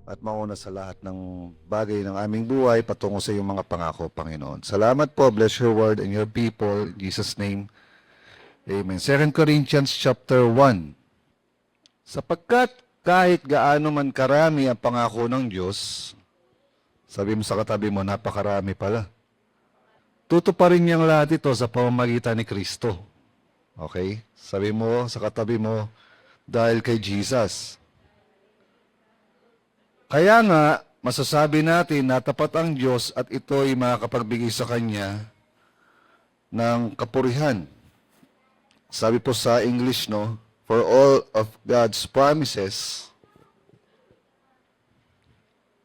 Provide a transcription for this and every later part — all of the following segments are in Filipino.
at mauna sa lahat ng bagay ng aming buhay patungo sa iyong mga pangako, Panginoon. Salamat po. Bless your word and your people. In Jesus' name, amen. 2 Corinthians chapter 1. Sapagkat kahit gaano man karami ang pangako ng Diyos, sabi mo sa katabi mo, napakarami pala. Tutuparin niyang lahat ito sa pamamagitan ni Kristo. Okay? Sabi mo sa katabi mo, dahil kay Jesus. Kaya nga, masasabi natin na tapat ang Diyos at ito'y makakapagbigay sa Kanya ng kapurihan. Sabi po sa English, no? For all of God's promises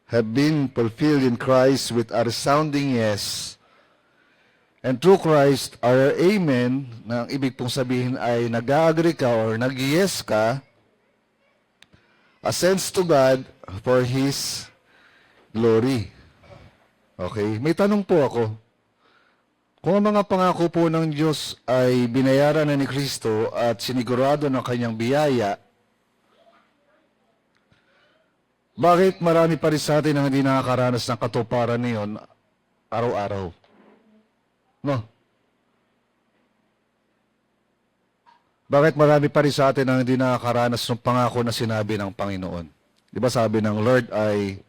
have been fulfilled in Christ with a resounding yes. And through Christ, our amen, na ang ibig pong sabihin ay nag-agree ka or nag-yes ka, ascends to God for His glory. Okay? May tanong po ako. Kung ang mga pangako po ng Diyos ay binayaran na ni Kristo at sinigurado ng Kanyang biyaya, bakit marami pa rin sa atin ang hindi nakakaranas ng katuparan niyon araw-araw? No? Bakit marami pa rin sa atin ang hindi nakakaranas ng pangako na sinabi ng Panginoon? Di ba sabi ng Lord ay,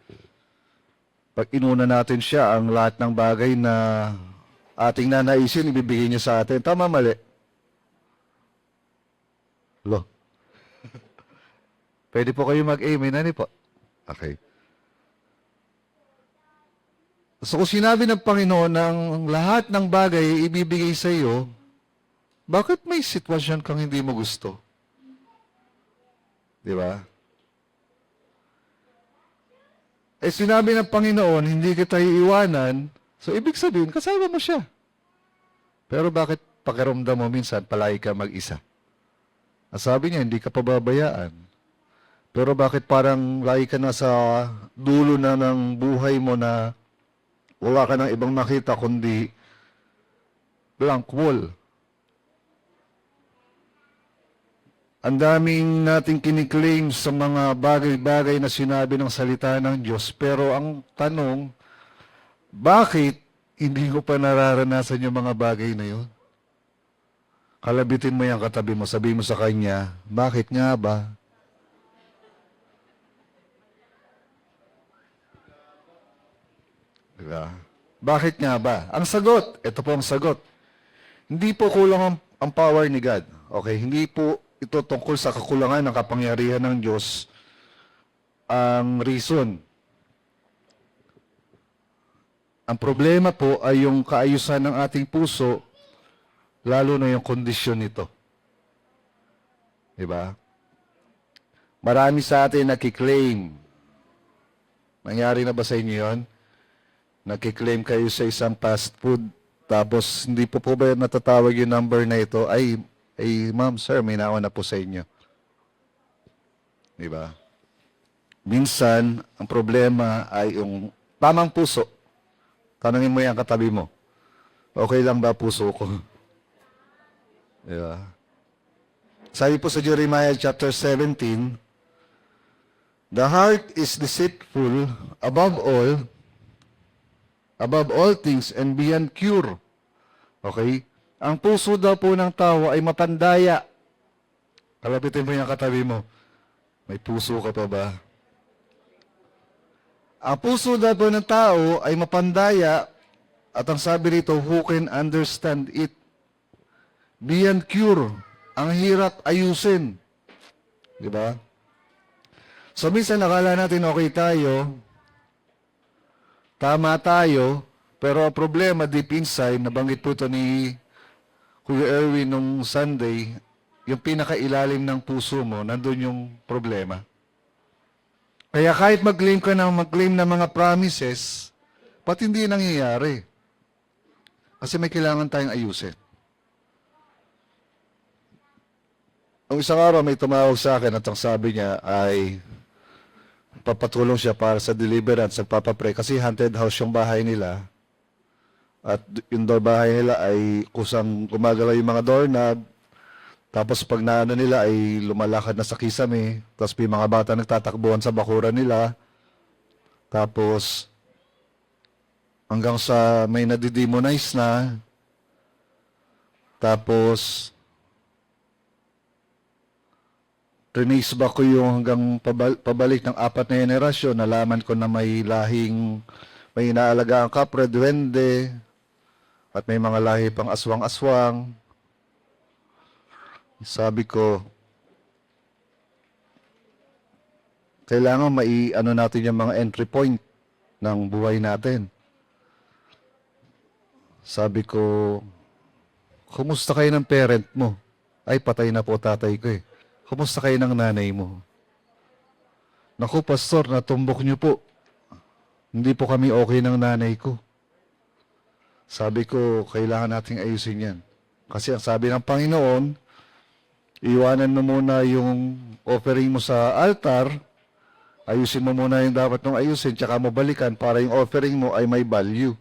pag inuna natin siya, ang lahat ng bagay na ating nanaisin, ibibigay niya sa atin. Tama, mali? Lo. Pwede po kayo mag-amen, ano po? Okay. So kung sinabi ng Panginoon na ang lahat ng bagay ay ibibigay sa iyo, bakit may sitwasyon kang hindi mo gusto? Di ba? Eh sinabi ng Panginoon, hindi kita iiwanan, so ibig sabihin, kasama mo siya. Pero bakit pakiramdam mo minsan, palagi ka mag-isa? Sabi niya, hindi ka pababayaan. Pero bakit parang lagi ka na sa dulo na ng buhay mo na wala ka ng ibang makita kundi blank wall? Ang daming nating kiniklaim sa mga bagay-bagay na sinabi ng salita ng Diyos. Pero ang tanong, bakit hindi ko pa nararanasan yung mga bagay na yun? Kalabitin mo yung katabi mo, sabihin mo sa kanya, bakit nga ba? Diba? Bakit nga ba? Ang sagot, ito po ang sagot. Hindi po kulang ang power ni God. Okay, hindi po ito tungkol sa kakulangan ng kapangyarihan ng Diyos ang reason. Ang problema po ay yung kaayusan ng ating puso, lalo na yung kondisyon nito. Diba? Marami sa atin nakiklaim. Nangyari na ba sa inyo yun? Nakiklaim kayo sa isang fast food, tapos hindi po ba natatawag yung number na ito? Ay, ma'am, sir, may nauna po sa inyo. Diba? Minsan, ang problema ay yung tamang puso. Tanungin mo yung katabi mo, okay lang ba puso ko? Diba? Sabi po sa Jeremiah chapter 17, the heart is deceitful above all things and beyond cure. Okay? Ang puso daw po ng tao ay mapandaya. Kalapitin mo yung katabi mo. May puso ka pa ba? Ang puso daw po ng tao ay mapandaya at ang sabi rito, who can understand it? Beyond cure. Ang hirap ayusin. Di ba? So minsan nakala natin okay tayo, tama tayo, pero ang problema deep inside, nabanggit po ito ni Kuya Erwin nung Sunday, yung pinakailalim ng puso mo, nandun yung problema. Kaya kahit mag-claim ka ng mga promises, pati hindi nangyayari. Kasi may kailangan tayong ayusin. Ang isang araw may tumawag sa akin at ang sabi niya ay papatulong siya para sa deliverance, nagpapapray kasi haunted house yung bahay nila. At yung bahay nila ay kusang gumagalaw yung mga doorknob. Tapos pag naano nila ay lumalakad na sa kisame. Tapos may mga bata nagtatakbuhan sa bakuran nila. Tapos, hanggang sa may nadidemonize na. Tapos, trace back ko yung hanggang pabalik ng 4 na henerasyon. Nalaman ko na may lahing, may inaalaga ang kapre, duwende, at may mga lahi pang aswang-aswang. Sabi ko, kailangan ano natin yung mga entry point ng buhay natin. Sabi ko, kumusta kayo ng parent mo? Ay, patay na po tatay ko eh. Kumusta kayo ng nanay mo? Naku, pastor, natumbok niyo po. Hindi po kami okay ng nanay ko. Sabi ko, kailangan nating ayusin yan. Kasi ang sabi ng Panginoon, iwanan mo muna yung offering mo sa altar, ayusin mo muna yung dapat mong ayusin, tsaka mo balikan para yung offering mo ay may value.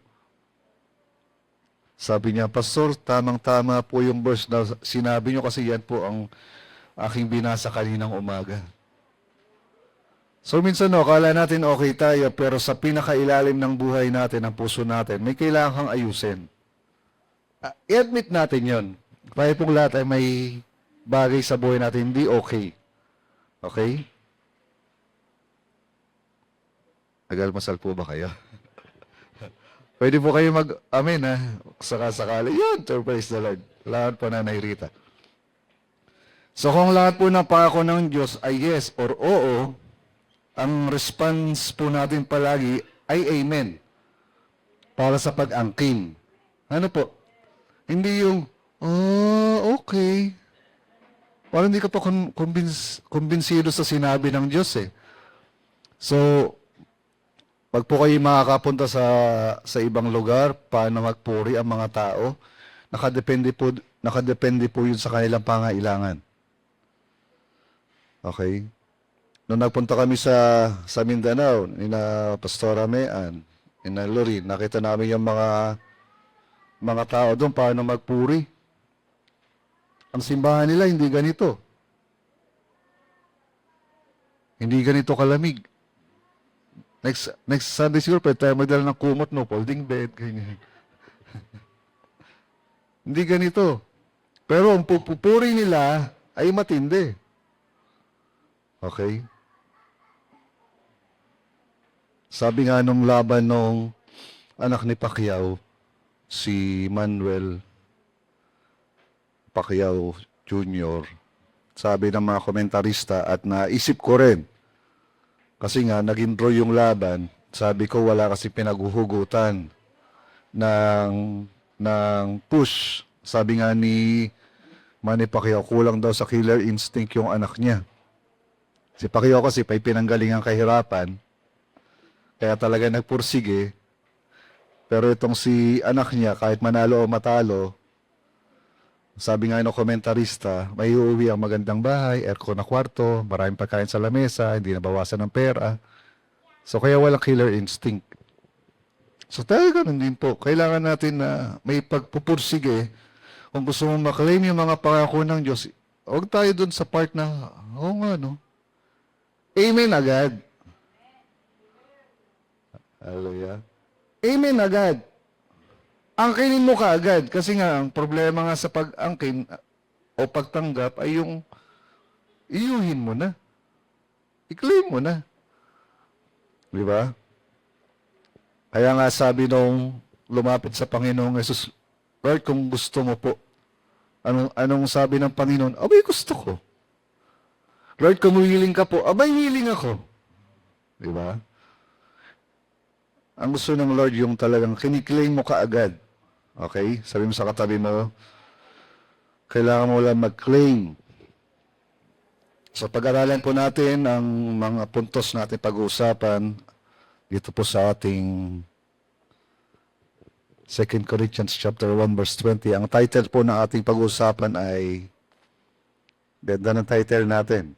Sabi niya, Pastor, tamang-tama po yung verse na sinabi niyo kasi yan po ang aking binasa kaninang umaga. So minsan akala natin okay tayo, pero sa pinakailalim ng buhay natin, ng puso natin, may kailangan kang ayusin. I-admit natin yon. Kaya pong lahat ay may bagay sa buhay natin hindi okay. Okay? Nagalmasal po ba kayo? Pwede po kayo mag-amen ha. Saka-sakali. Yun, praise the Lord. Lahat po na Rita. So kung lahat po ng pangako ng Diyos ay yes or oo, ang response po natin palagi ay amen. Para sa pag-angkin. Ano po? Hindi yung, oh, okay. Parang hindi ka pa kumbinsido sa sinabi ng Diyos eh. So, pag po kayo makakapunta sa ibang lugar, paano magpuri ang mga tao, nakadepende po yun sa kanilang pangailangan. Okay? Nung nagpunta kami sa Mindanao, nina Pastora Mean, nina Lorin, nakita namin yung mga tao doon paano magpuri. Ang simbahan nila hindi ganito. Hindi ganito kalamig. Next Sunday siguro, pwede tayo magdala ng kumot, no? Folding bed, ganyan. Hindi ganito. Pero ang pupuri nila ay matindi. Okay? Sabi nga nung laban nung anak ni Pacquiao, si Manuel Pacquiao Jr., sabi ng mga komentarista at naisip ko rin, kasi nga, naging draw yung laban. Sabi ko, wala kasi pinaghuhugutan ng push. Sabi nga ni Manny Pacquiao, kulang daw sa killer instinct yung anak niya. Si Pacquiao kasi may pinanggalingang kahirapan. Kaya talaga nagpursige. Pero itong si anak niya, kahit manalo o matalo, sabi nga ng komentarista, may uuwi ang magandang bahay, aircon na kwarto, maraming pagkain sa lamesa, hindi nabawasan ng pera. So kaya walang killer instinct. So talaga ganun din po. Kailangan natin na may pagpupursige. Kung gusto mong maklaim yung mga pangako ng Diyos, huwag tayo dun sa part na, oo nga no. Amen agad. Hallelujah. Amen agad. Angkinin mo kaagad kasi nga ang problema nga sa pag-angkin o pagtanggap ay yung iyuhin mo na. I-claim mo na. Di ba? Kaya nga sabi nung lumapit sa Panginoong Jesus, Lord, kung gusto mo po, anong sabi ng Panginoon? Abay, gusto ko. Lord, kung willing ka po, abay, willing ako. Di ba? Ang gusto ng Lord yung talagang kiniklaim mo kaagad. Okay? Sabi mo sa katabi mo, kailangan mo lang mag-claim. So pag-aralan po natin ang mga puntos natin pag-uusapan dito po sa ating 2 Corinthians chapter 1 verse 20. Ang title po ng ating pag-uusapan ay, ganda ng title natin.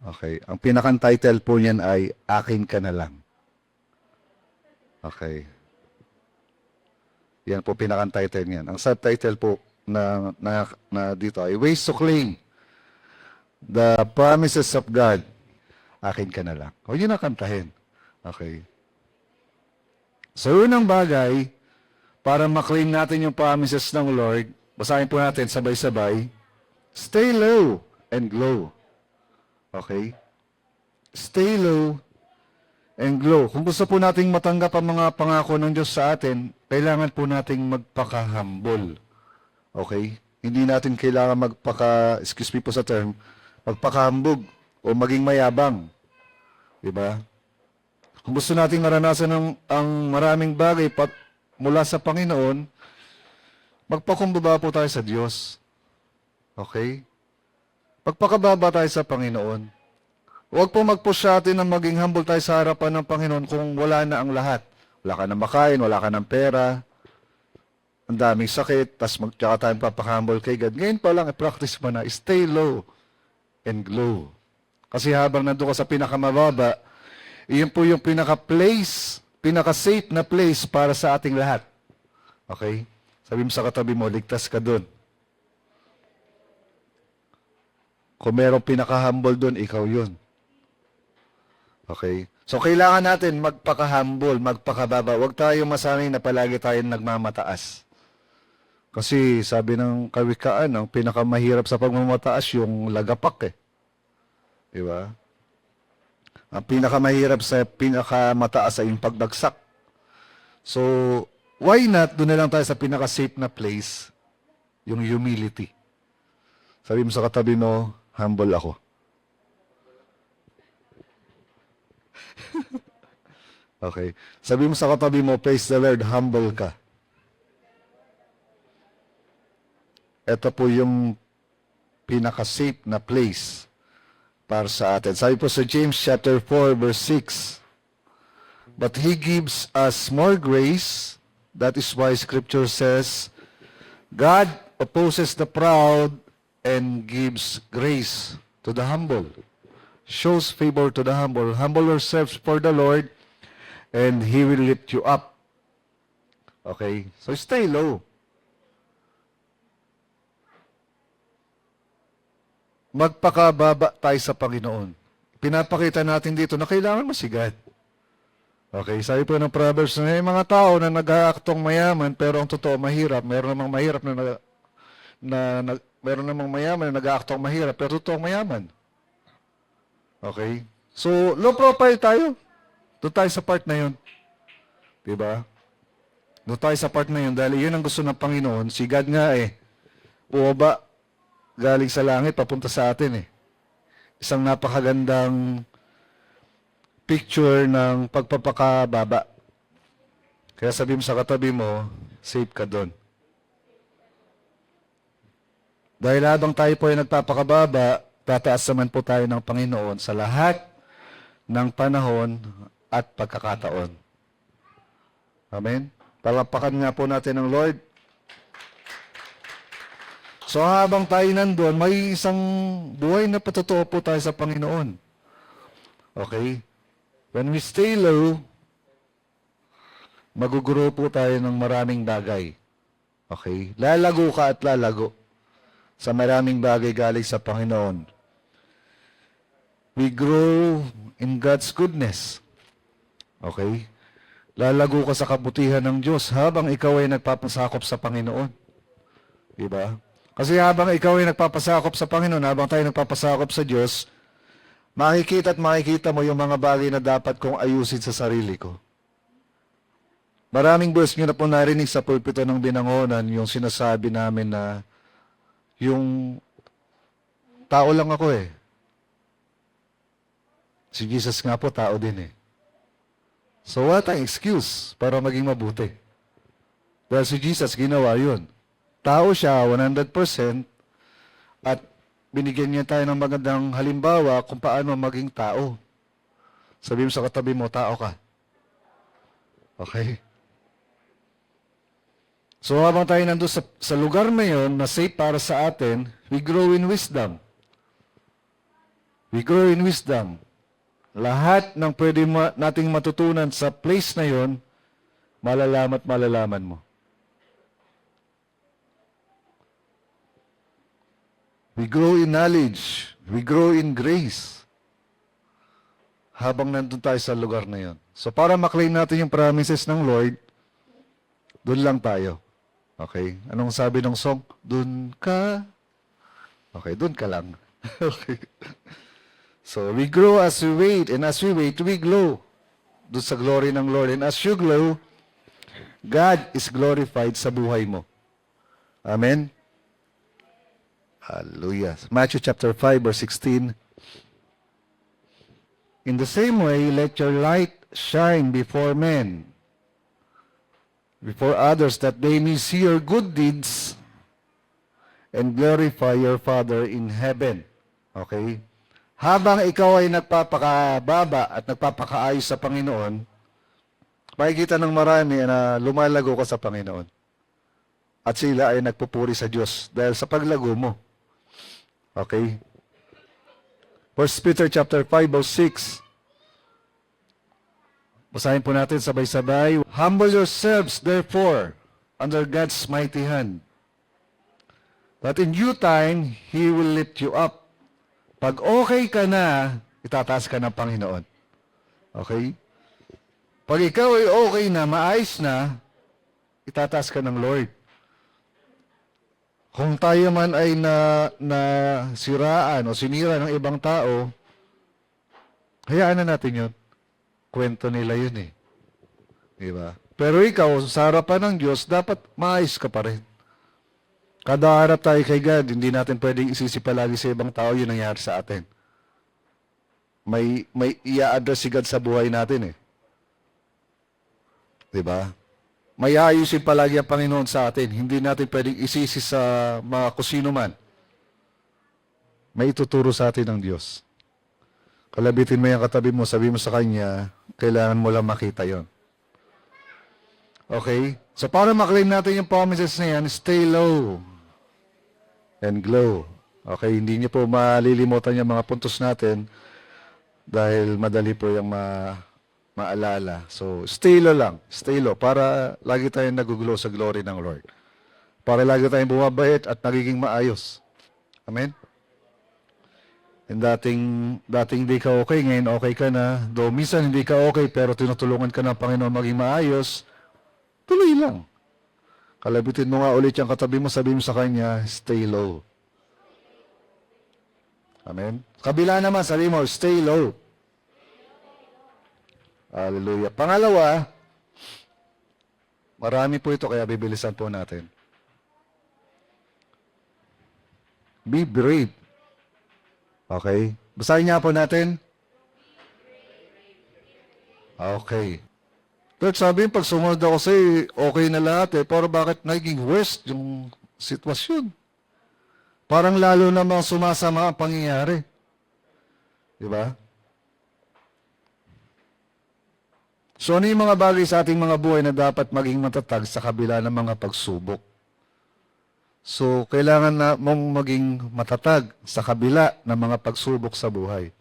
Okay. Ang pinakang title po niyan ay, Akin Ka Na Lang. Okay. Yan po pinakang title niyan. Ang subtitle po na dito ay, Ways to Claim the Promises of God. akin ka na lang. Huwag niyo na kantahin. Okay. So, unang bagay, para maklaim natin yung promises ng Lord, basahin po natin sabay-sabay, stay low and glow. Okay? Stay low and glow. Kung gusto po nating matanggap ang mga pangako ng Diyos sa atin, kailangan po nating magpaka-humble. Okay? Hindi natin kailangan excuse me po sa term, magpakahambog o maging mayabang. Diba? Kung gusto nating maranasan ang maraming bagay mula sa Panginoon, magpakumbaba po tayo sa Diyos. Okay? Magpakababa tayo sa Panginoon. Huwag po mag-push sa atin na maging humble tayo sa harapan ng Panginoon kung wala na ang lahat. Wala ka na makain, wala ka ng pera, ang daming sakit, tas tsaka tayo papaka-humble kay God. Ngayon pa lang, i-practice mo na, stay low and glow. Kasi habang nandun ka sa pinakamababa, iyon po yung pinaka-place, pinaka-safe na place para sa ating lahat. Okay? Sabi mo sa katabi mo, ligtas ka dun. Kung merong pinaka-humble dun, ikaw yun. Okay? So, kailangan natin magpaka-humble, magpakababa. Huwag tayo masanay na palagi tayong nagmamataas. Kasi sabi ng kawikaan, ang pinakamahirap sa pagmamataas yung lagapak eh. Diba? Ang pinakamahirap sa pinakamataas ay yung pagdagsak. So, why not doon na lang tayo sa pinaka-safe na place, yung humility. Sabi mo sa katabi mo, humble ako. Okay. Sabi mo sa katabi mo, praise the Lord, humble ka. Ito po yung pinaka-safe na place para sa atin. Sabi po sa James chapter 4 verse 6, but He gives us more grace. That is why Scripture says, God opposes the proud and gives grace to the humble. Shows favor to the humble. Humble yourselves for the Lord and He will lift you up. Okay? So stay low. Magpakababa tayo sa Panginoon. Pinapakita natin dito na kailangan masigad. Okay, sabi po ng Proverbs na may mga tao na nag-aaktong mayaman pero ang totoo mahirap. Meron namang mahirap meron namang mayaman na nag-aaktong mahirap pero totoo mayaman. Okay? So, low profile tayo. Doon tayo sa part na yun. Diba? Doon tayo sa part na yun dahil yun ang gusto ng Panginoon. Si God nga bumaba galing sa langit, papunta sa atin Isang napakagandang picture ng pagpapakababa. Kaya sabi mo sa katabi mo, safe ka doon. Dahil habang tayo po ay nagpapakababa, tataas naman po tayo ng Panginoon sa lahat ng panahon at pagkakataon. Amen? Palapakan nga po natin ang Lord. So habang tayo nandun, may isang buhay na patotoo po tayo sa Panginoon. Okay? When we stay low, maguguro po tayo ng maraming bagay. Okay? Lalago ka at lalago sa maraming bagay galing sa Panginoon. We grow in God's goodness. Okay? Lalago ka sa kabutihan ng Diyos habang ikaw ay nagpapasakop sa Panginoon. Diba? Kasi habang ikaw ay nagpapasakop sa Panginoon, habang tayo nagpapasakop sa Diyos, makikita mo yung mga bagay na dapat kong ayusin sa sarili ko. Maraming verse nyo na po narinig sa pulpito ng binangonan yung sinasabi namin na yung tao lang ako Si Jesus nga po, tao din So what ang excuse para maging mabuti? Dahil si Jesus ginawa yun. Tao siya, 100%, at binigyan niya tayo ng magandang halimbawa kung paano maging tao. Sabi mo sa katabi mo, tao ka. Okay? So habang tayo nandun sa lugar na yun, na safe para sa atin, we grow in wisdom. We grow in wisdom. Lahat ng pwede nating matutunan sa place na yun, malalaman mo. We grow in knowledge. We grow in grace. habang nandun tayo sa lugar na yon. So para maklaim natin yung promises ng Lord, doon lang tayo. Okay? Anong sabi ng song? Doon ka. Okay, doon ka lang. Okay. So we grow as we wait, and as we wait, we glow. Doon sa glory ng Lord. And as you glow, God is glorified sa buhay mo. Amen? Hallelujah. Matthew chapter 5, verse 16. In the same way, let your light shine before men, before others, that they may see your good deeds and glorify your Father in heaven. Okay? Habang ikaw ay nagpapakababa at nagpapakaayos sa Panginoon, makikita ng marami na lumalago ka sa Panginoon. At sila ay nagpupuri sa Diyos dahil sa paglago mo. Okay? 1 Peter chapter 5, verse 6. Basahin po natin sabay-sabay. Humble yourselves, therefore, under God's mighty hand, that in due time, He will lift you up. Pag okay ka na, itataas ka ng Panginoon. Okay? Pag ikaw ay okay na, maayos na, itataas ka ng Lord. Kung tayo man ay na siraan o sinira ng ibang tao, hayaan na natin yun. Kwento nila yun eh. Diba? Pero ikaw, sa harapan ng Diyos, dapat maayos ka pa rin. Kada harap tayo kay God, hindi natin pwedeng isisi palagi sa ibang tao yun nangyari sa atin. May i-address si God sa buhay natin eh. Diba? May ayusin palagi ang Panginoon sa atin. Hindi natin pwedeng isisi sa mga kusino man. May ituturo sa atin ng Diyos. Kalabitin mo yung katabi mo, sabi mo sa Kanya, kailangan mo lang makita yon. Okay? So para maklaim natin yung promises na yan, stay low and glow. Okay? Hindi niyo po malilimutan yung mga puntos natin dahil madali po yung maalala. So, stay low lang. Stay low. Para lagi tayong naguglow sa glory ng Lord. Para lagi tayong bumabait at nagiging maayos. Amen? And dating di ka okay, ngayon okay ka na. Though minsan hindi ka okay, pero tinutulungan ka ng Panginoon maging maayos, tuloy lang. Kalabitin mo nga ulit yung katabi mo, sabi mo sa Kanya, stay low. Amen? Kabila naman, sabi mo, stay low. Hallelujah. Pangalawa, marami po ito kaya bibilisan po natin. Be brave. Okay? Basahin niya po natin. Okay. Lord, sabi, pag sumunod ako sa'yo, okay na lahat eh. Pero bakit naging worse yung sitwasyon? Parang lalo namang sumasama ang pangyayari. Diba? So ano yung mga bagay sa ating mga buhay na dapat maging matatag sa kabila ng mga pagsubok? So kailangan na mong maging matatag sa kabila ng mga pagsubok sa buhay.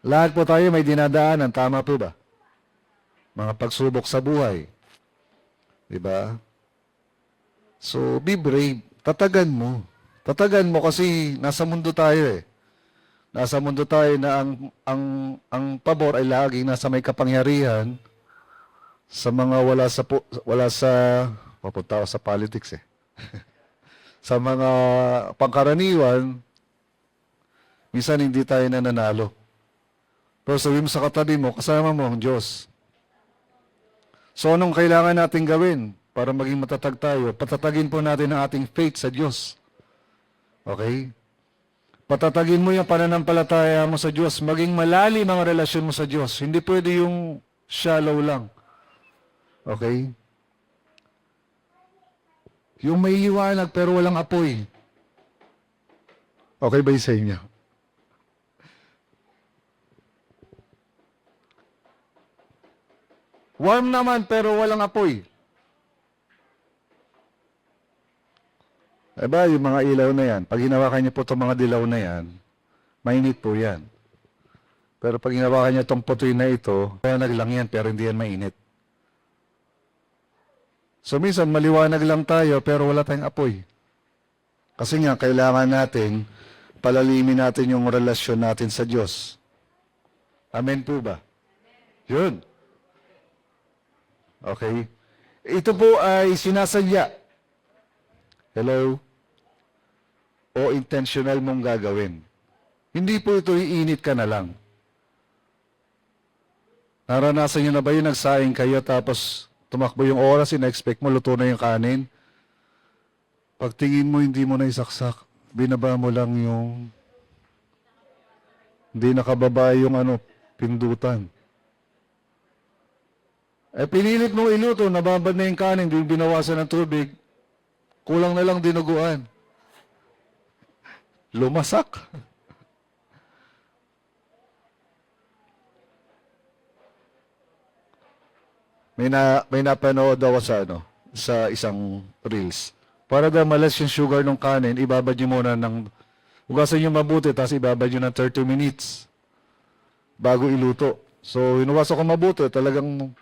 Lahat po tayo may dinadaanan, tama po ba? Mga pagsubok sa buhay. Diba? So be brave. Tatagan mo. Tatagan mo kasi nasa mundo tayo eh. Nasa mundo tayo na ang pabor ay laging nasa may kapangyarihan sa mga wala sa papunta ako sa politics eh. Sa mga pangkaraniwan, minsan hindi tayo nananalo. Pero sabi mo sa katabi mo, kasama mo ang Diyos. So anong kailangan natin gawin para maging matatag tayo? Patatagin po natin ang ating faith sa Diyos. Okay? Patatagin mo yung pananampalataya mo sa Diyos. Maging malalim ang relasyon mo sa Diyos. Hindi pwede yung shallow lang. Okay? Yung may liwanag pero walang apoy. Okay ba yung sa inyo? Warm naman pero walang apoy. Diba, yung mga ilaw na yan, pag hinawakan niyo po itong mga dilaw na yan, mainit po yan. Pero pag hinawakan niyo itong putoy na ito, liwanag lang yan, pero hindi yan mainit. So minsan, maliwanag lang tayo, pero wala tayong apoy. Kasi nga, kailangan natin, palalimin natin yung relasyon natin sa Diyos. Amen po ba? Yun. Okay. Ito po ay sinasadya. Hello? O intentional mong gagawin. Hindi po ito iinit ka na lang. Naranasan nyo na ba yung nagsaing kayo tapos tumakbo yung oras, in-expect mo, luto na yung kanin? Pagtingin mo, hindi mo na isaksak. Binaba mo lang yung... Hindi nakababa yung pindutan. Pinilit mong iluto, nababad na yung kanin, hindi binawasan ng tubig. Kulang na lang dinuguan. Lumasak. May napanood ako sa isang reels. Para daw malas yung sugar ng kanin, ibabad nyo muna hugasan nyo mabuti, tapos ibabad nyo ng 30 minutes bago iluto. So, hinuwasan ko mabuti, talagang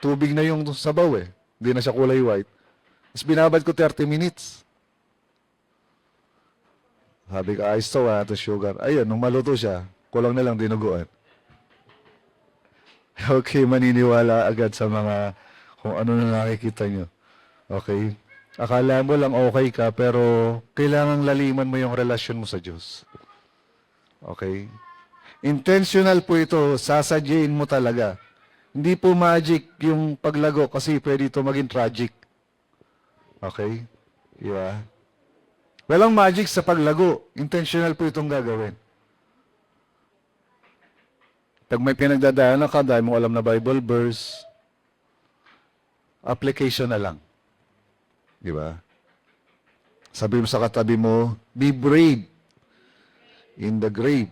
tubig na yung sabaw eh. Hindi na siya kulay white. Tapos binabad ko 30 minutes. Sabi ko, ayos to ito sugar. Ayun, nung maluto siya, kulang na lang dinuguan. Okay, maniniwala agad sa mga kung ano na nakikita nyo. Okay? Akala mo lang okay ka, pero kailangang laliman mo yung relasyon mo sa Diyos. Okay? Intentional po ito, sasadyain mo talaga. Hindi po magic yung paglago kasi pwede ito maging tragic. Okay? Diba? Walang magic sa paglago. Intentional po itong gagawin. Pag may pinagdadaanan ka, dahil mo alam na Bible verse, application na lang. Di ba? Sabi mo sa katabi mo, be brave in the grave.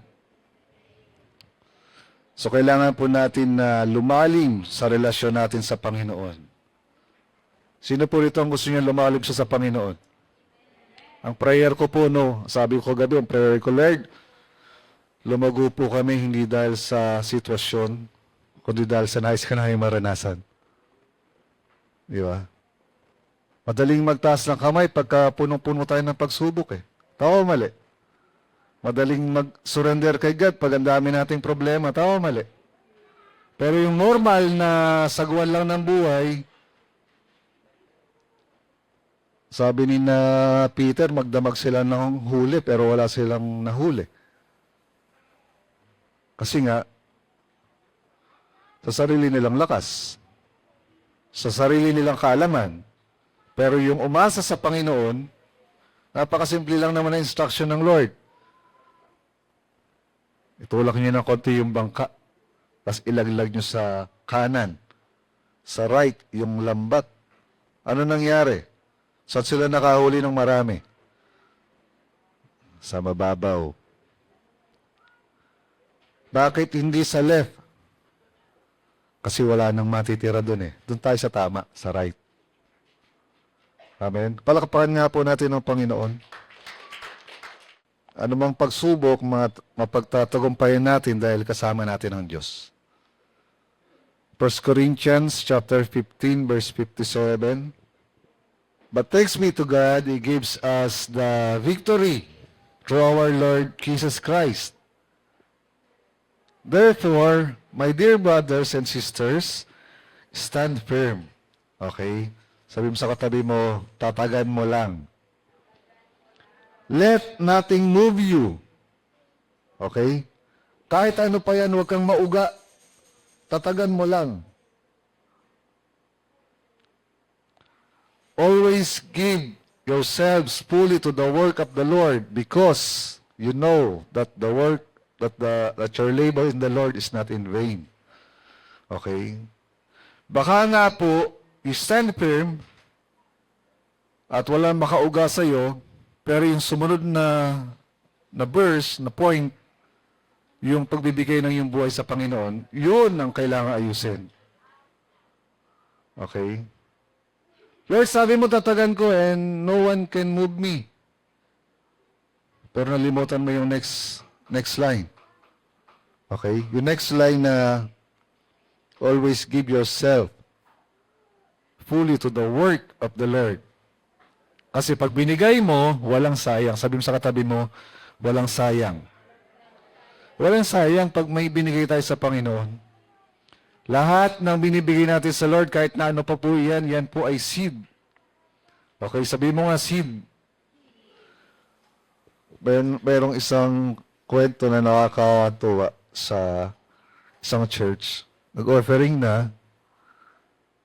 So, kailangan po natin na lumalim sa relasyon natin sa Panginoon. Sino po rito ang gusto niya lumalim siya sa Panginoon? Ang prayer ko po, sabi ko gabi, ang prayer ko, Lord, lumago po kami hindi dahil sa sitwasyon, kundi dahil sa nais ka namin maranasan. Di ba? Madaling magtaas ng kamay pagka punong-puno tayo ng pagsubok eh. Tama o mali? Madaling mag-surrender kay God pag ang dami nating problema. Tama o mali? Pero yung normal na sagwan lang ng buhay, sabi ni na Peter, magdamag sila ng huli pero wala silang nahuli. Kasi nga, sa sarili nilang lakas, sa sarili nilang kaalaman, pero yung umasa sa Panginoon, napakasimple lang naman ang instruction ng Lord. Itulak niyo ng konti yung bangka, tapos ilaglag niyo sa kanan, sa right, yung lambat. Ano nangyari? Saan sila nakahuli ng marami? Sa mababaw. Bakit hindi sa left? Kasi wala nang matitira doon eh. Doon tayo sa tama, sa right. Amen. Palakpakan nga po natin ang Panginoon. Ano mang pagsubok, mapagtatagumpayan natin dahil kasama natin ang Diyos. 1 Corinthians chapter 15, verse 57. But thanks be to God, He gives us the victory through our Lord Jesus Christ. Therefore, my dear brothers and sisters, stand firm. Okay? Sabi mo sa katabi mo, tatagan mo lang. Let nothing move you. Okay? Kahit ano pa yan, huwag kang mauga. Tatagan mo lang. Always give yourselves fully to the work of the Lord because you know that the work that your labor in the Lord is not in vain. Okay? Baka nga po, you stand firm at walang makauga sa iyo, pero yung sumunod na verse, na point, yung pagbibigay ng iyong buhay sa Panginoon, yun ang kailangan ayusin. Okay? Lord, sabi mo tatagan ko and no one can move me. Pero nalimutan mo yung next line. Okay? Yung next line na always give yourself fully to the work of the Lord. Kasi pag binigay mo, walang sayang. Sabi mo sa katabi mo, walang sayang. Walang sayang pag may binigay tayo sa Panginoon. Lahat ng binibigay natin sa Lord, kahit na ano pa po yan, yan po ay seed. Okay, sabi mo nga seed. Mayroong isang kwento na nakakatuwa sa isang church. Nag-offering na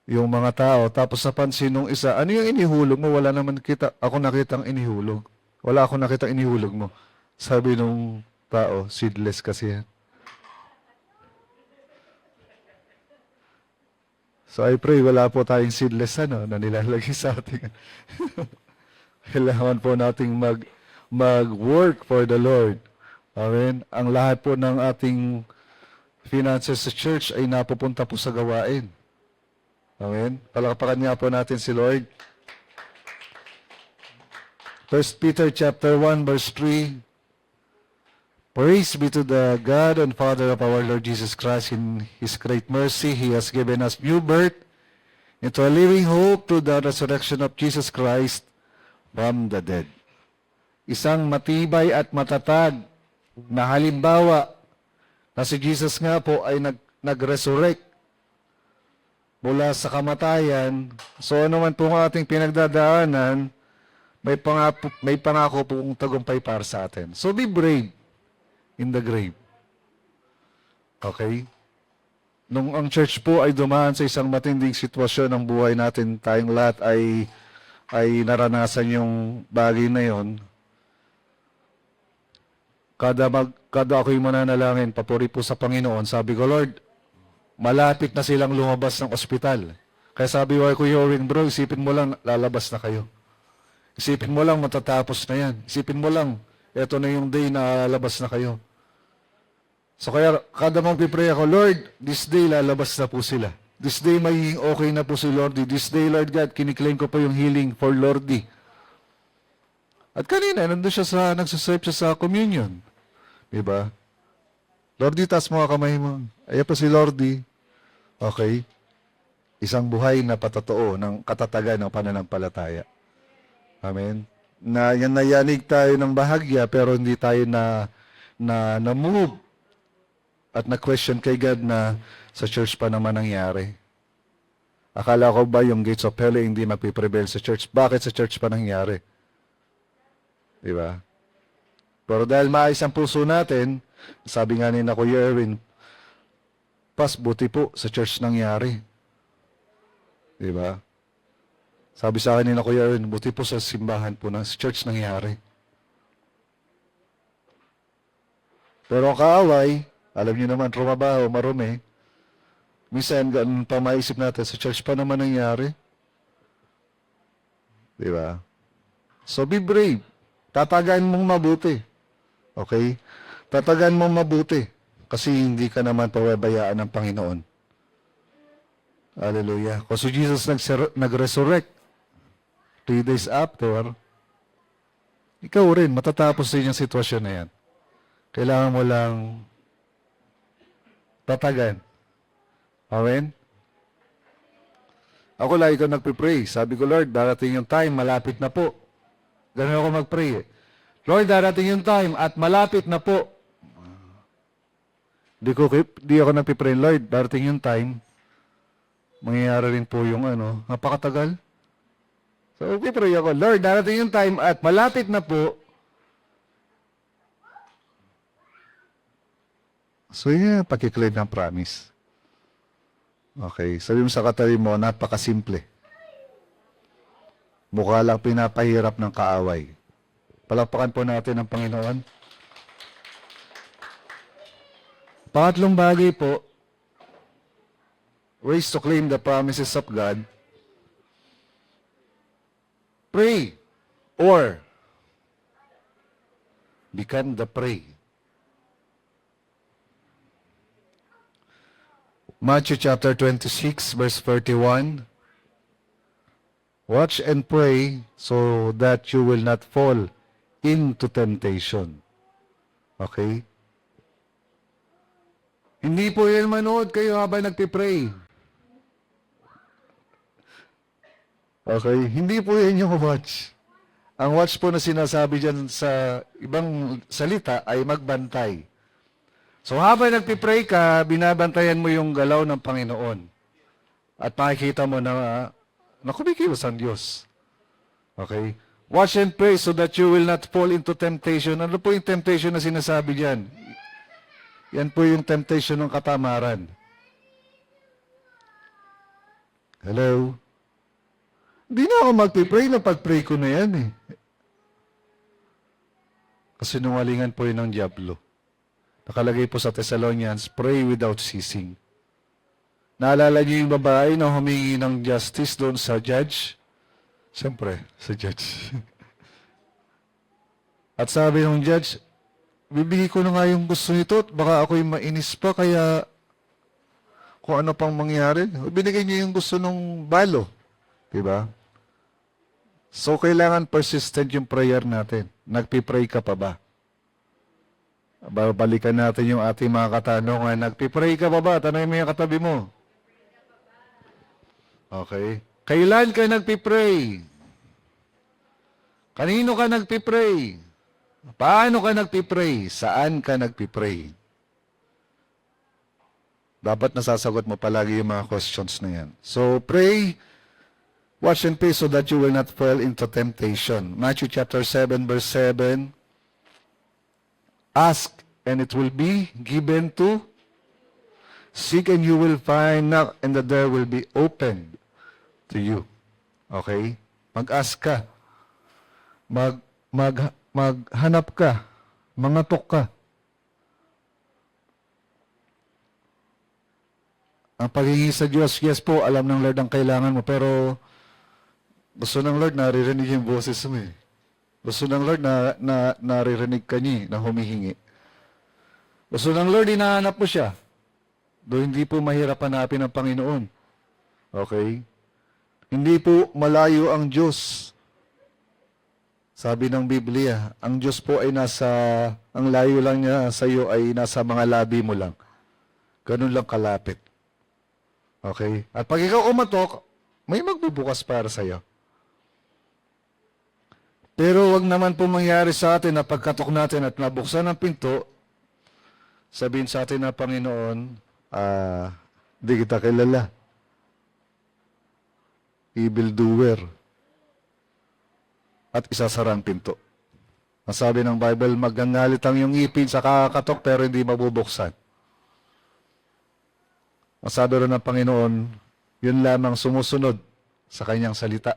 yung mga tao, tapos napansin nung isa, ano yung inihulog mo? Wala naman ako nakitang inihulog. Wala akong nakitang inihulog mo. Sabi nung tao, seedless kasi yan. So I pray, wala po tayong seedless na nilalagay sa ating. Kailangan po nating mag-work for the Lord. Amen? Ang lahat po ng ating finances sa church ay napupunta po sa gawain. Amen? Palakpakan nga po natin si Lord. 1 Peter chapter 1 verse 3. Praise be to the God and Father of our Lord Jesus Christ. In His great mercy, He has given us new birth into a living hope through the resurrection of Jesus Christ from the dead. Isang matibay at matatag na halimbawa na si Jesus nga po ay nag-resurrect mula sa kamatayan. So ano man po ang ating pinagdadaanan, may pangako pong tagumpay para sa atin. So be brave in the grave. Okay? Nung ang church po ay dumaan sa isang matinding sitwasyon ng buhay natin, tayong lahat ay naranasan yung bagay na yon. Kada ako'y mananalangin, papuri po sa Panginoon, sabi ko, Lord, malapit na silang lumabas ng ospital. Kaya sabi ko, Kuya Owen, bro, isipin mo lang, lalabas na kayo. Isipin mo lang, matatapos na yan. Isipin mo lang, eto na yung day na lalabas na kayo. So kaya, kada magpipray ako, Lord, this day lalabas na po sila. This day magiging okay na po si Lordy. This day, Lord God, kiniklaim ko po yung healing for Lordy. At kanina, nandun siya nagsaserve siya sa communion. Diba? Lordy, taas mo ang kamay mo. Ayan pa si Lordy. Okay. Isang buhay na patotoo ng katatagan ng pananampalataya. Amen. Nayanig tayo ng bahagya pero hindi tayo na-move at na-question kay God na sa church pa naman nangyari. Akala ko ba yung gates of hell hindi magpiprevail sa church? Bakit sa church pa nangyari? Diba? Pero dahil maayos ang puso natin, sabi nga ni na Kuya Erwin, buti po sa church nangyari. Diba? Sabi sa akin ni na Kuya Erwin, buti po sa simbahan po, sa church nangyari. Pero ang kaaway, alam niyo naman, trumabaho, marumi. Minsan, ganun pa maisip natin, sa church pa naman nangyari. Diba? So be brave. Tatagan mong mabuti. Okay? Tatagan mong mabuti. Kasi hindi ka naman pababayaan ng Panginoon. Hallelujah. Kasi Jesus nag-resurrect 3 days after, ikaw rin, matatapos din yung sitwasyon na yan. Kailangan mo lang tatagan. Amen? Ako lagi ko nagpipray. Sabi ko, Lord, darating yung time, malapit na po. Ganun ako mag-pray. Lord, darating yung time at malapit na po. Di ako nagpipray, Lord, darating yung time, mangyayari rin po yung napakatagal. So, nagpipray ako, Lord, darating yung time at malapit na po. So, yun yung pakiklaim ng promise. Okay, sabi mo sa katabi mo, napakasimple. Mukha lang pinapahirap ng kaaway. Palakpakan po natin ang Panginoon. Pangatlong bagay po, ways to claim the promises of God. Pray or become the prey. Matthew chapter 26, verse 31. Watch and pray so that you will not fall into temptation. Okay? Hindi po yan manood kayo habang nagpipray. Okay? Hindi po yan yung watch. Ang watch po na sinasabi dyan sa ibang salita ay magbantay. So habang nagpipray ka, binabantayan mo yung galaw ng Panginoon. At makikita mo na kumikilos ang Diyos. Okay? Watch and pray so that you will not fall into temptation. Ano po yung temptation na sinasabi diyan? Yan po yung temptation ng katamaran. Hello? Hindi na ako magpipray na pag-pray ko na yan eh. Kasinungalingan po yun ng Diablo. Nakalagay po sa Thessalonians, pray without ceasing. Naalala niyo yung babae na humingi ng justice doon sa judge? Siyempre, sa judge. At sabi ng judge, bibigay ko na nga yung gusto nito at baka ako'y mainis pa kaya kung ano pang mangyari. Binigay niya yung gusto ng balo. Diba? So, kailangan persistent yung prayer natin. Nagpipray ka pa ba? Babalikan natin yung ating mga katanungan. Nagpipray ka pa ba? Tanongin mo yung katabi mo. Okay. Kailan ka nagpipray? Kanino ka nagpipray? Paano ka nagpipray? Saan ka nagpipray? Dapat nasasagot mo palagi yung mga questions na yan. So, pray, watch and pray so that you will not fall into temptation. Matthew chapter 7, verse 7. Ask, and it will be given to. Seek, and you will find. Knock, and the door will be opened to you. Okay? Mag-ask ka. Maghanap ka. Mangatok ka. Ang paghingi sa Diyos, yes po, alam ng Lord ang kailangan mo, pero gusto ng Lord naririnig yung boses mo eh. Gusto ng Lord na naririnig ka niya na humihingi. Gusto ng Lord, hinahanap mo siya. Doon hindi po mahirap hanapin ang Panginoon. Okay? Hindi po malayo ang Diyos. Sabi ng Biblia, ang Diyos po ay ang layo lang niya sa iyo ay nasa mga labi mo lang. Ganun lang kalapit. Okay? At pag ikaw umatok, may magbubukas para sa iyo. Pero wag naman po mangyari sa atin na pagkatok natin at nabuksan ang pinto, sabihin sa atin na Panginoon, di kita kilala. Evil doer. At isasara ang pinto. Ang sabi ng Bible, magngangalit ang iyong ngipin sa kakatok pero hindi mabubuksan. Ang sabi rin ng Panginoon, yun lamang sumusunod sa kanyang salita.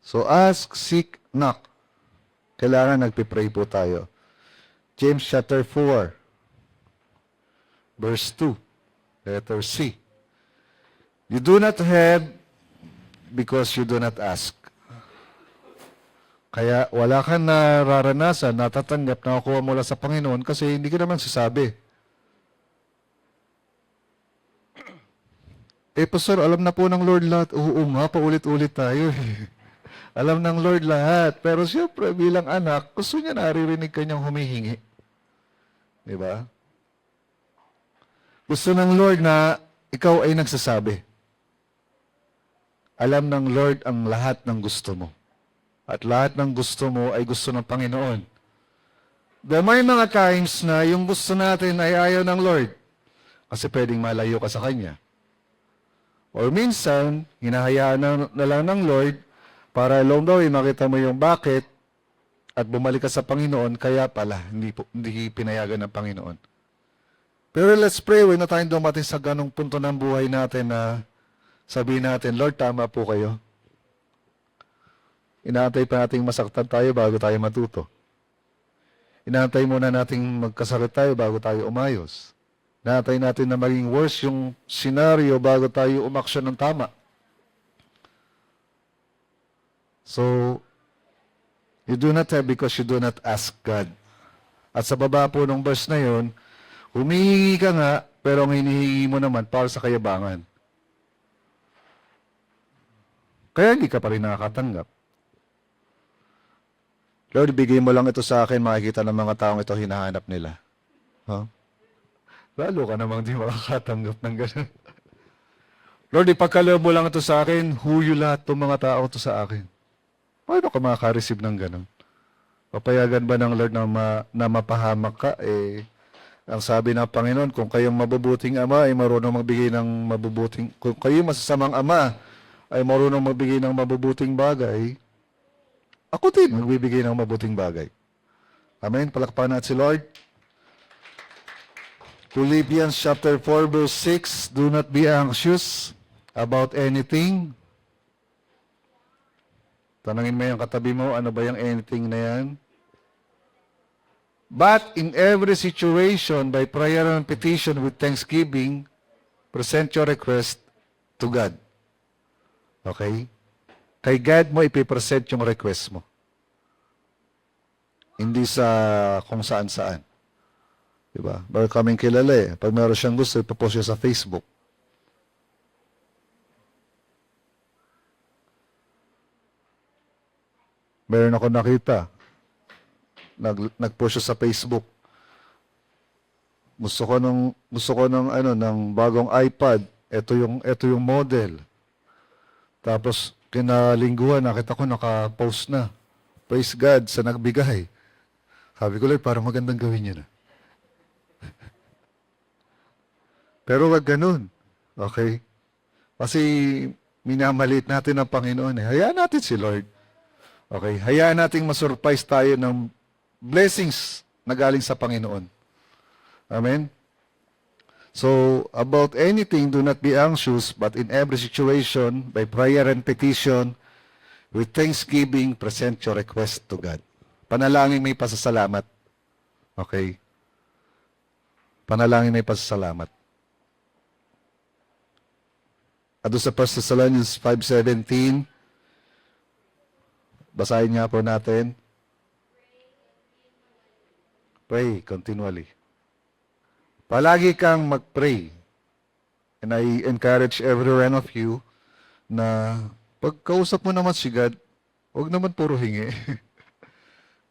So ask, seek, knock. Kailangan nagpipray po tayo. James chapter 4, verse 2, letter C. You do not have because you do not ask. Kaya wala kang nararanasan, natatanggap, nakukuha mula sa Panginoon kasi hindi ka naman sasabi. Pastor, alam na po ng Lord lahat. Oo nga, paulit-ulit tayo. Alam ng Lord lahat. Pero siyempre, bilang anak, gusto niya naririnig kanyang humihingi. Diba? Gusto ng Lord na ikaw ay nagsasabi. Alam ng Lord ang lahat ng gusto mo. At lahat ng gusto mo ay gusto ng Panginoon. May mga times na yung gusto natin ay ayaw ng Lord. Kasi pwedeng malayo ka sa Kanya. Or minsan, hinahayaan na lang ng Lord para along the way makita mo yung bakit at bumalik ka sa Panginoon, kaya pala hindi pinayagan ng Panginoon. Pero let's pray, huwag na tayong dumating sa ganong punto ng buhay natin na sabihin natin, Lord, tama po kayo. Inaantay pa nating masaktan tayo bago tayo matuto. Inaantay muna nating magkasakit tayo bago tayo umayos. Inaantay natin na maging worse yung senaryo bago tayo umaksyon ng tama. So, you do not have because you do not ask God. At sa baba po ng verse na yon, humihingi ka nga, pero ang hinihingi mo naman para sa kayabangan. Kaya hindi ka pa rin nakakatanggap. Lord, bigay mo lang ito sa akin, makikita ng mga taong ito hinahanap nila. Huh? Lalo ka namang di makakatanggap ng gano'n. Lord, ipagkaloob mo lang ito sa akin, huyo lahat itong mga tao ito sa akin. Paano ka makaka-receive ng gano'n? Papayagan ba ng Lord na mapahamak ka? Ang sabi ng Panginoon, kung kayong mabubuting ama ay marunong magbigay ng mabubuting, kung kayo masasamang ama ay marunong magbigay ng mabubuting bagay, ako din magbibigay ng mabuting bagay. Amen. Palakpakan natin si Lord. Philippians chapter 4 verse 6, do not be anxious about anything. Tanangin mo yung katabi mo, ano ba yung anything na yan? But in every situation, by prayer and petition with thanksgiving, present your request to God. Okay? Kay God mo ipipresent yung request mo. Hindi sa kung saan-saan. Diba? Bago kaming kilala eh. Pag meron siyang gusto, ipopost siya sa Facebook. Meron ako nakita. Nag-post siya sa Facebook. Gusto ko ng bagong iPad. Ito yung model. Tapos kinalingguhan nakita ko naka-post na. Praise God sa nagbigay. Sabi ko, Lord, parang magandang gawin niya na. Pero wag ganun. Okay? Kasi minamalit natin ang Panginoon eh. Hayaan natin si Lord. Okay? Hayaan nating masurprise tayo ng blessings na galing sa Panginoon. Amen? So, about anything, do not be anxious, but in every situation, by prayer and petition, with thanksgiving, present your request to God. Panalangin may pasasalamat. Okay? Panalangin may pasasalamat. At doon sa 1 Thessalonians 5:17, basahin nga po natin. Pray continually. Palagi kang mag-pray. And I encourage every one of you na pagkausap mo naman si God, huwag naman puro hingi.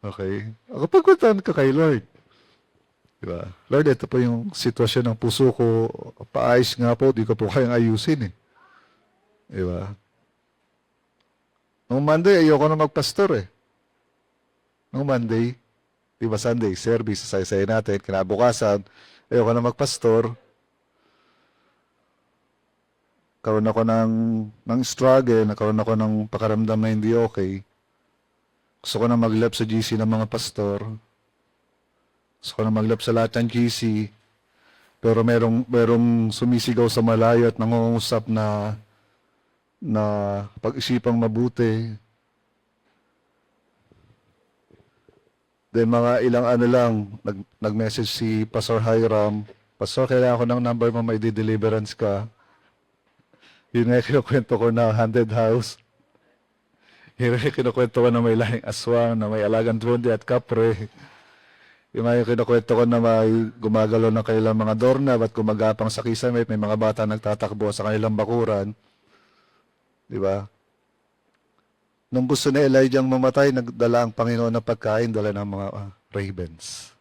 Okay? Kapag puntahan ka kay Lord. Diba? Lord, ito po yung sitwasyon ng puso ko. Paayos nga po, di ko po kayang ayusin eh. Diba? Noong Monday, ayoko na magpastor eh. Noong Monday, di ba Sunday, service, say natin, kinabukasan, ayoko na magpastor. Karoon ako ng struggle, nakaroon ako ng pakaramdam na hindi okay. Gusto ko na maglap sa GC ng mga pastor. Gusto ko na maglap sa lahat ng GC. Pero merong sumisigaw sa malayo at nangungusap na pag-isipang mabuti. Then mga ilang ano lang, nag-message si Pastor Hiram, Pastor, kailangan ko ng number mo, may deliverance ka. Yun nga kinukwento ko na haunted house. Yun nga kinukwento ko na may lahing aswang, na may alagang duwende at kapre. Yung nga kinukwento ko na may gumagalaw ng kailang mga doorknob at gumagapang sa kisame, may mga bata nagtatakbo sa kanilang bakuran. Di ba? Nung gusto ni Elijah mamatay, nagdala ang Panginoon ng pagkain, dala ng mga ravens.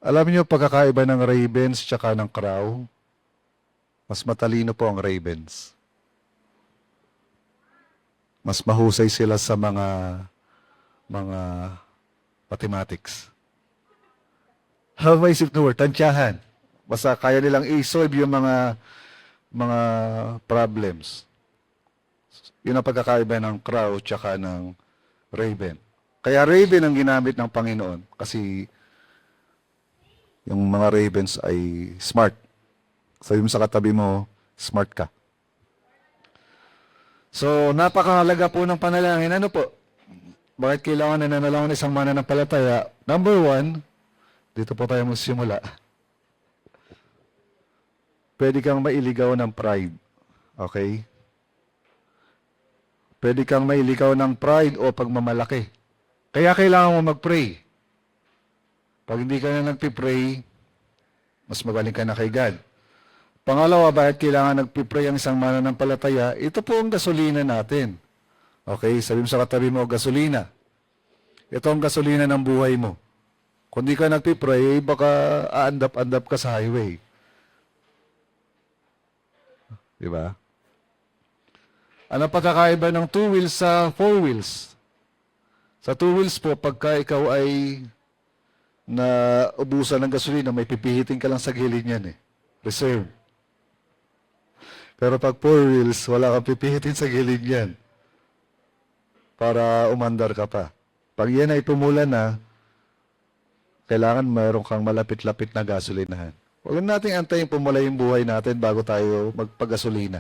Alam niyo pagkakaiba ng ravens tsaka ng crow? Mas matalino po ang ravens. Mas mahusay sila sa mga mathematics. How maisip na word? Tansyahan. Basta kaya nilang i-solve yung mga problems. Yun ang pagkakaiba ng crow tsaka ng raven. Kaya raven ang ginamit ng Panginoon kasi yung mga ravens ay smart. Sabi mo sa katabi mo, smart ka. So, napakahalaga po ng panalangin. Ano po? Bakit kailangan na nanalangin isang mananampalataya? Number 1, dito po tayo magsimula. Pwede kang mailigaw ng pride. Okay? Pwede kang mailigaw ng pride o pagmamalaki. Kaya kailangan mo mag-pray. Pag hindi ka na nagpipray, mas magaling ka na kay God. Pangalawa, bakit kailangan nagpipray ang isang mananampalataya? Ito po ang gasolina natin. Okay? Sabi mo sa katabi mo, gasolina. Ito ang gasolina ng buhay mo. Kung di ka nagpipray, baka aandap-andap ka sa highway. Diba? Ano pagkakaiba ng 2 wheels sa 4 wheels? Sa two wheels po, pagka ikaw ay na ubusan ng gasolina, may pipihitin ka lang sa gilid niyan eh. Reserve. Pero pag four wheels, wala kang pipihitin sa gilid niyan para umandar ka pa. Pag yan ay tumula na, kailangan mayroon kang malapit-lapit na gasolinahan. Huwag natin antayin pumula yung buhay natin bago tayo magpagasolina.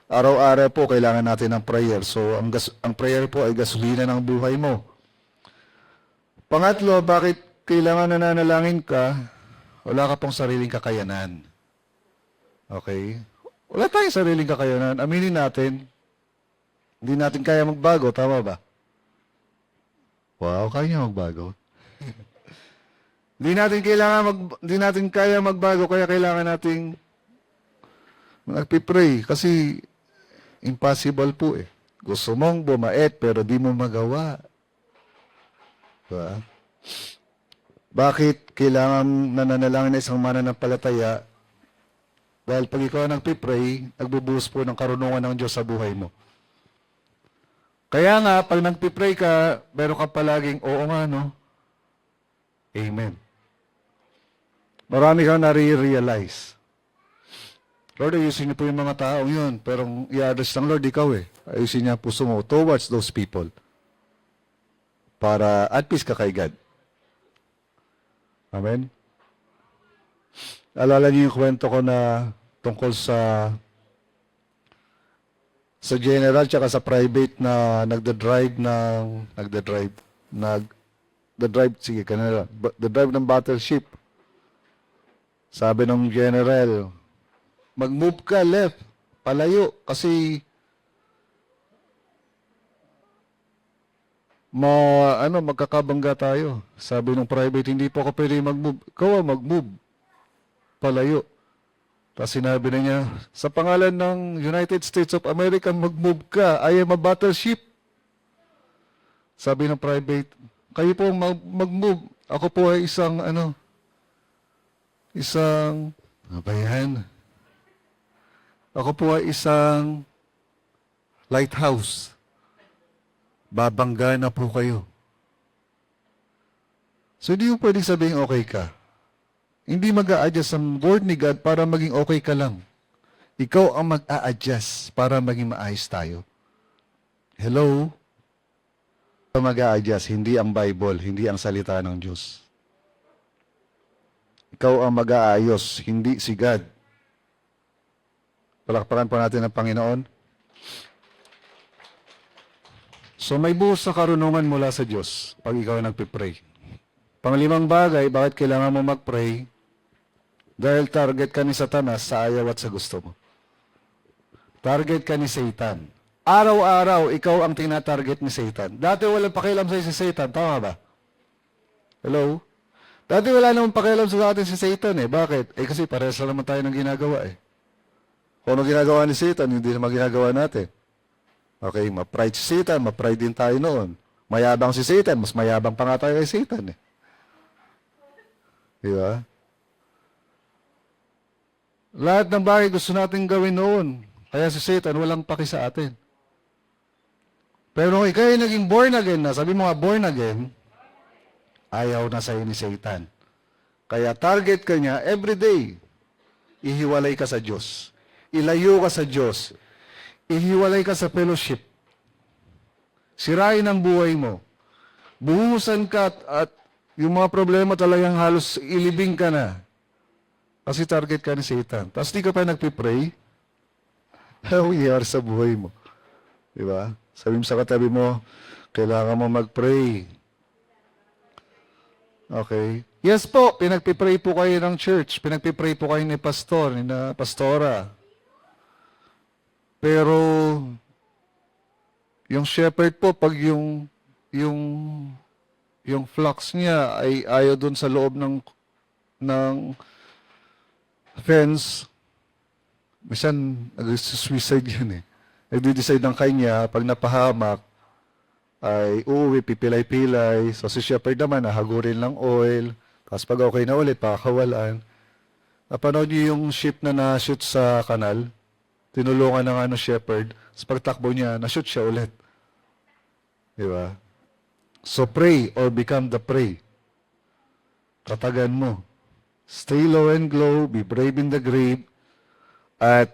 Araw-araw po, kailangan natin ng prayer. So, ang prayer po ay gasolina ng buhay mo. Pangatlo, bakit kailangan nananalangin ka? Wala ka pong sariling kakayanan. Okay? Wala tayong sariling kakayanan. Aminin natin. Hindi natin kaya magbago. Tama ba? Wow, kaya niya magbago. Hindi natin kaya magbago, kaya kailangan nating magpipray. Kasi impossible po eh. Gusto mong bumait pero di mo magawa. Diba? Bakit kailangan nananalangin na isang mananampalataya? Dahil pag ikaw nagpipray, nagbubuhos po ng karunungan ng Diyos sa buhay mo. Kaya nga, pag nagpipray ka, meron ka palaging, oo nga, no? Amen. Marami kang nare-realize. Lord, ayusin niyo po yung mga taong yun. Pero i-address ng Lord, ikaw eh. Ayusin niya puso mo towards those people. Para at peace ka kay God. Amen? Alala niyo yung kwento ko na tungkol sa general tsaka sa private na nagda-drive ng battleship. Sabi ng general, mag-move ka left, palayo, kasi magkakabangga tayo. Sabi ng private, hindi po ako pwede mag-move. Ikaw mag-move, palayo. Tapos sinabi na niya, sa pangalan ng United States of America, mag-move ka. I am a battleship. Sabi ng private, kayo po mag-move. Ako po ay isang bayan. Ako po ay isang lighthouse. Babangga na po kayo. So, hindi mo pwedeng sabihin okay ka. Hindi mag-a-adjust ang word ni God para maging okay ka lang. Ikaw ang mag-a-adjust para maging maayos tayo. Hello? Ikaw mag-a-adjust, hindi ang Bible, hindi ang salita ng Diyos. Ikaw ang mag-aayos, hindi si God. Palakpakan po natin ang Panginoon. So may buhos na karunungan mula sa Diyos pag ikaw nagpipray. Panglimang bagay, bakit kailangan mo mag-pray? Dahil target ka ni Satanas sa ayaw at sa gusto mo. Target ka ni Satan. Araw-araw, ikaw ang tinatarget ni Satan. Dati walang pakialam sa'yo si Satan, tama ba? Hello? Dati wala namang pakialam sa atin si Satan eh. Bakit? Kasi parehas lang naman tayo ng ginagawa eh. Kung ano ginagawa ni Satan, hindi naman ginagawa natin. Okay, ma-pride si Satan, ma-pride din tayo noon. Mayabang si Satan, mas mayabang pa nga tayo kay Satan eh. Diba? Lahat ng bagay gusto natin gawin noon. Kaya si Satan walang paki sa atin. Pero kung ikaw ay naging born again na, sabi mo nga born again, ayaw na sa'yo ni Satan. Kaya target ka niya everyday. Ihiwalay ka sa Diyos. Ilayo ka sa Diyos. Ihiwalay ka sa fellowship. Sirain ang buhay mo. Buhusan ka at yung mga problema talagang halos ilibing ka na. Kasi target ka ni Satan. Tapos di ka pa nagpipray, ano nangyayari sa buhay mo? Diba? Sabi mo sa katabi mo, kailangan mo mag-pray. Okay? Yes po, pinagpipray po kayo ng church. Pinagpipray po kayo ni pastor, ni na pastora. Pero, yung shepherd po, pag yung flocks niya ay ayaw dun sa loob ng fence, minsan nag-suicide yan eh. Nagde-decide ng kanya, pag napahamak, ay uuwi, pipilay-pilay. So si shepherd naman, nahagurin ng oil. Tapos pag okay na ulit, pakakawalan. Napanood niyo yung ship na na-shoot sa kanal? Tinulungan ng shepherd. Tapos pagtakbo niya, na-shoot siya ulit. Diba? So pray or become the prey. Tatagan mo. Stay low and glow, be brave in the grave, at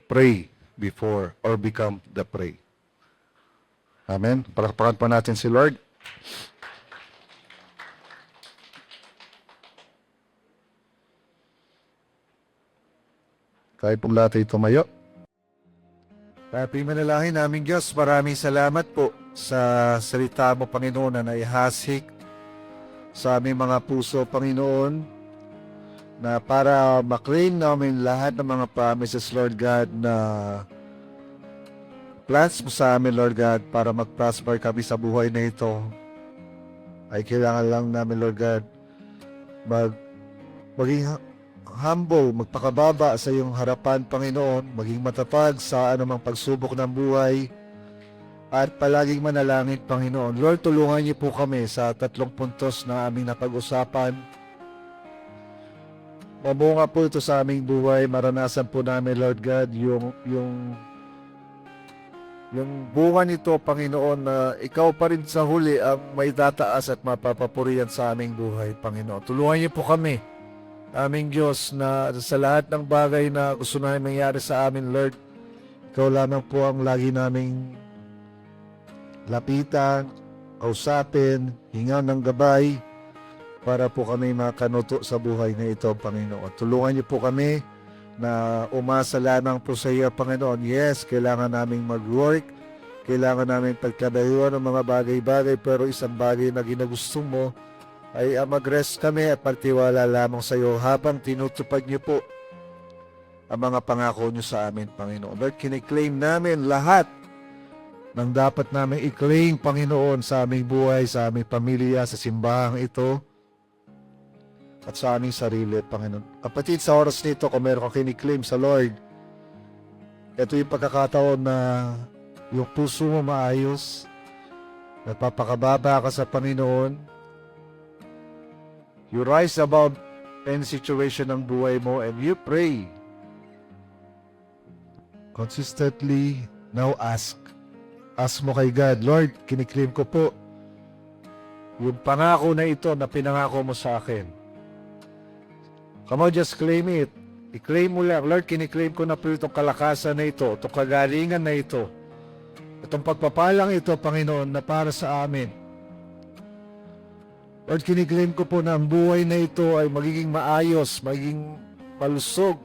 pray before or become the prey. Amen. Palakpakan pa natin si Lord. Kahit pong lahat ay tumayo. Happy manalangin namin Diyos, maraming salamat po sa salita mo, Panginoon, na naihasik sa aming mga puso, Panginoon, na para maklaim namin lahat ng mga promises, Lord God, na plans mo sa amin, Lord God, para mag-prosper kami sa buhay na ito. Ay kailangan lang namin, Lord God, maging humble, magpakababa sa iyong harapan, Panginoon, maging matatag sa anumang pagsubok ng buhay, at palaging manalangin, Panginoon. Lord, tulungan niyo po kami sa 3 puntos na aming napag-usapan. Mamunga po ito sa aming buhay, maranasan po namin, Lord God, yung bunga nito, Panginoon, na ikaw pa rin sa huli ang may tataas at mapapapurihan sa aming buhay, Panginoon. Tulungan niyo po kami, aming Diyos, na sa lahat ng bagay na gusto namin mangyari sa amin, Lord, ikaw lamang po ang lagi naming lapitan, kausapin, hingan ng gabay, para po kami makanuto sa buhay na ito, Panginoon. Tulungan niyo po kami na umasa lamang po sa iyo, Panginoon. Yes, kailangan naming mag-work, kailangan namin pagkadayuan ng mga bagay-bagay, pero isang bagay na ginagusto mo ay mag-rest kami at pagtiwala lamang sa iyo habang tinutupad niyo po ang mga pangako niyo sa amin, Panginoon. Lord, kiniklaim namin lahat ng dapat namin i-claim, Panginoon, sa aming buhay, sa aming pamilya, sa simbahang ito, at sa aming sarili, Panginoon. Kapatid, sa oras nito, kung meron kang kiniklaim sa Lord, ito yung pagkakataon na yung puso mo maayos, nagpapakababa ka sa Panginoon, you rise above any situation ng buhay mo, and you pray consistently. Now ask mo kay God, Lord, kiniklaim ko po yung pangako na ito na pinangako mo sa akin. Come on, just claim it. I-claim mo lang, Lord, kiniklaim ko na po itong kalakasan na ito, itong kagalingan na ito, itong pagpapalang ito, Panginoon, na para sa amin. Lord, kiniklaim ko po na ang buhay na ito ay magiging maayos, magiging malusog,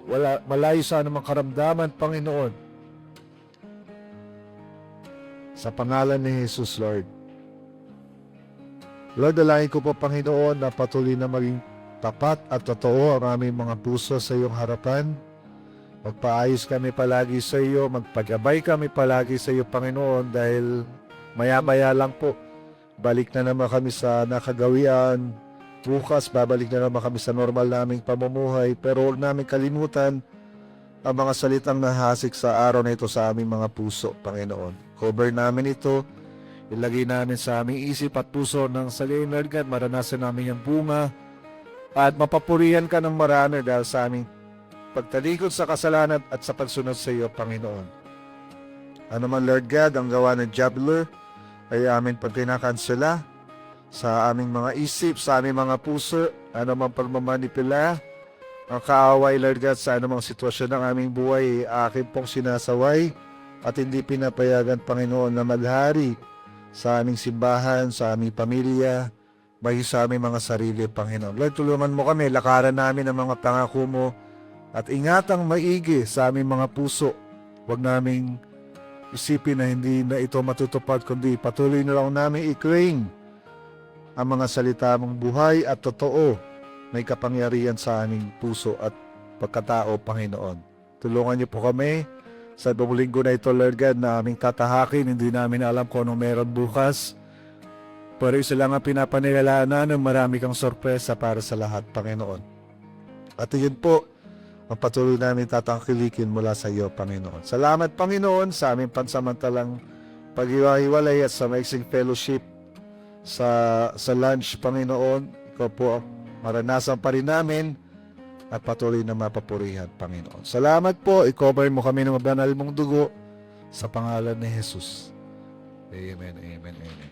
malayo sa anumang karamdaman, Panginoon. Sa pangalan ni Jesus, Lord. Lord, dalangin ko po, Panginoon, na patuloy na maging tapat at totoo ang aming mga puso sa iyong harapan. Magpaayos kami palagi sa iyo, magpagabay kami palagi sa iyo, Panginoon, dahil maya-maya lang po, balik na naman kami sa nakagawian. Bukas, babalik na naman kami sa normal naming pamumuhay, pero huwag namin kalimutan ang mga salitang nahasik sa araw na ito sa aming mga puso, Panginoon. Cover namin ito, ilagay namin sa aming isip at puso ng salin, Lord God, maranasan namin yung bunga, at mapapurihan ka ng marami dahil sa aming pagtalikod sa kasalanan at sa pagsunod sa iyo, Panginoon. Ano man, Lord God, ang gawa ng Diablo ay amin pagkinakansela sa aming mga isip, sa aming mga puso, ano man pagmamanipula, ang kaaway, Lord God, sa anumang sitwasyon ng aming buhay, akin pong sinasaway at hindi pinapayagan, Panginoon, na maghari sa aming simbahan, sa aming pamilya, bayi sa aming mga sarili, Panginoon. Lord, tulungan mo kami, lakaran namin ang mga pangako mo at ingatang maigi sa aming mga puso. Huwag naming isipin na hindi na ito matutupad, kundi patuloy na lang namin i-claim ang mga salita mong buhay at totoo, may kapangyarihan sa aming puso at pagkatao, Panginoon. Tulungan niyo po kami sa buong linggo na ito, Lord God, na aming tatahakin. Hindi namin alam kung anong meron bukas. Pero isa lang ang pinapaniwalaan na marami kang sorpresa para sa lahat, Panginoon. At yun po, ang patuloy namin tatangkilikin mula sa iyo, Panginoon. Salamat, Panginoon, sa aming pansamantalang pag-iwahiwalay at sa maiksing fellowship sa lunch, Panginoon. Ikaw po ang maranasan pa rin namin at patuloy na mapapurihan, Panginoon. Salamat po, i-cover mo kami ng banal mong dugo sa pangalan ni Jesus. Amen, amen, amen.